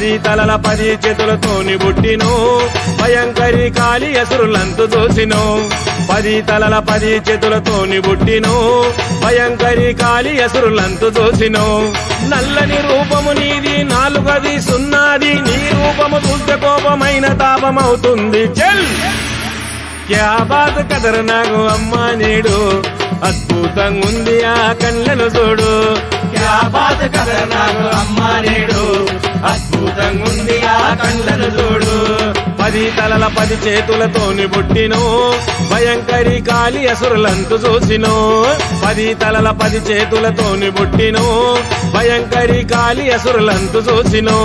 10 తలల 10 చేతులతోని పుట్టినో భయంకరి కాళి అసురులంతు దోసినో 10 తలల 10 చేతులతోని పుట్టినో భయంకరి కాళి అసురులంతు దోసినో నల్లని రూపము నీది 4 సున్నాది నీ రూపము చూస్తే కోపమైన తాపమవుతుంది చల్ క్యా బాత్ కదర్ నాకు అమ్మా నేడు అద్భుతంగా ఉంది ఆ కళ్ళను చూడు క్యా బాత్ కదర్ నాకు అమ్మా నేడు అద్భుతంగా ఉంది ఆ కళ్ళను చూడు 10 తలల 10 చేతులతోని పుట్టినో భయంకరి కాళి అసురులంతు చూసినో 10 తలల 10 చేతులతోని పుట్టినో భయంకరి కాళి అసురులంతు చూసినో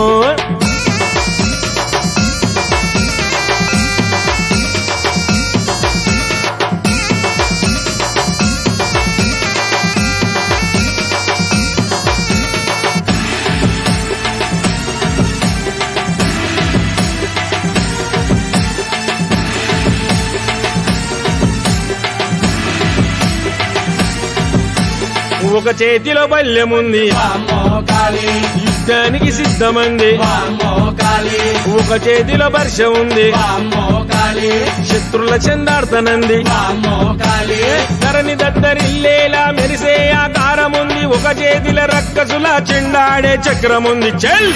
ఒక చేతిలో బల్యముంది వామ్మో కాళీ యుద్ధానికి సిద్ధమంది వామ్మో కాళీ ఒక చేతిలో వర్ష ఉంది వామ్మో కాళీ శత్రుల చెందాడుతనంది వామ్మో కాళీ ధరణి దద్దరిల్లేలా మెరిసే ఆకారముంది ఒక చేతిలో రక్కసుల చెండాడే చక్రముంది చల్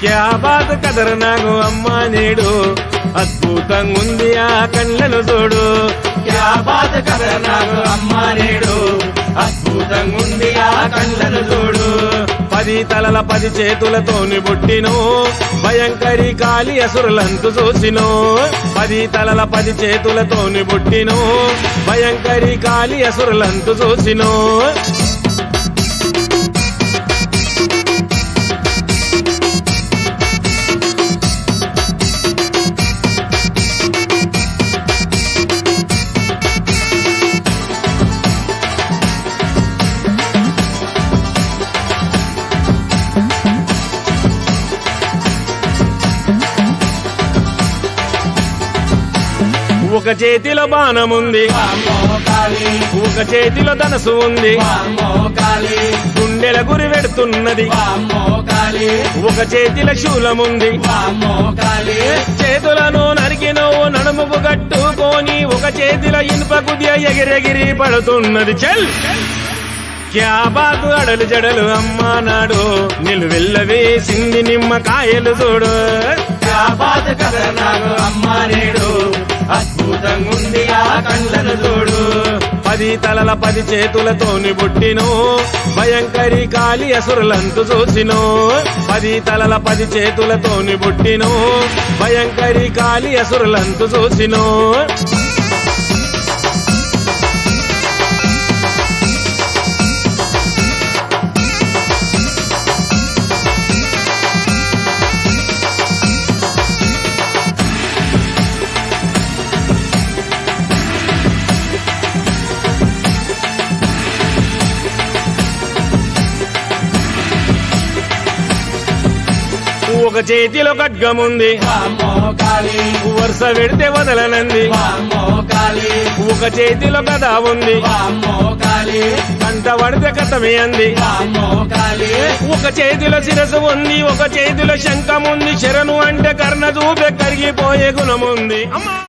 క్యా బాత్ కదర్ నాకు అమ్మా నేడు అద్భుతంగా ఉంది ఆ కళ్ళను చూడు క్యా బాత్ కదర్ నాకు అమ్మా నేడు అద్భుతంగా ఉంది ఆ కళ్ళను చూడు 10 తలల 10 చేతులతోని పుట్టినో భయంకరి కాళి అసురులంతు చూసినో 10 తలల 10 చేతులతోని పుట్టినో భయంకరి కాళి అసురులంతు చూసినో ఒక చేతిలో బాణముంది వామ్మో కాళీ ఒక చేతిలో ధనసు ఉంది వామ్మో కాళీ గుండెల గురి పెడుతున్నది వామ్మో కాళీ ఒక చేతిలో శూలముంది వామ్మో కాళీ చేతులను నరికినో నడుముకు కట్టుకొని ఒక చేతిలో ఇనుప కుదియ ఎగిరెగిరి పడుతున్నది చల్ క్యా బాతు అడలు జడలు అమ్మా నాడు నిలువెల్లవేసింది నిమ్మకాయలు చూడు క్యా బాత్ కదర్ నాకు అమ్మా నేడు అద్భుతంగా ఉంది ఆ కళ్ళను చూడు 10 తలల 10 చేతులతోని పుట్టినో భయంకరి కాళి అసురులంతు చూసినో 10 తలల 10 చేతులతోని పుట్టినో భయంకరి కాళి అసురులంతు చూసినో ఒక చేతిలో ఖడ్గముంది వామ్మో కాళీ వరుస పెడితే వదలనంది వామ్మో కాళీ ఒక చేతిలో గద ఉంది వామ్మో కాళీ కంట పడితే కథమే అంది వామ్మో కాళీ ఒక చేతిలో శిరసు ఉంది ఒక చేతిలో శంఖముంది శరణు అంటే కర్ణ చూపే కరిగిపోయే గుణముంది అమ్మా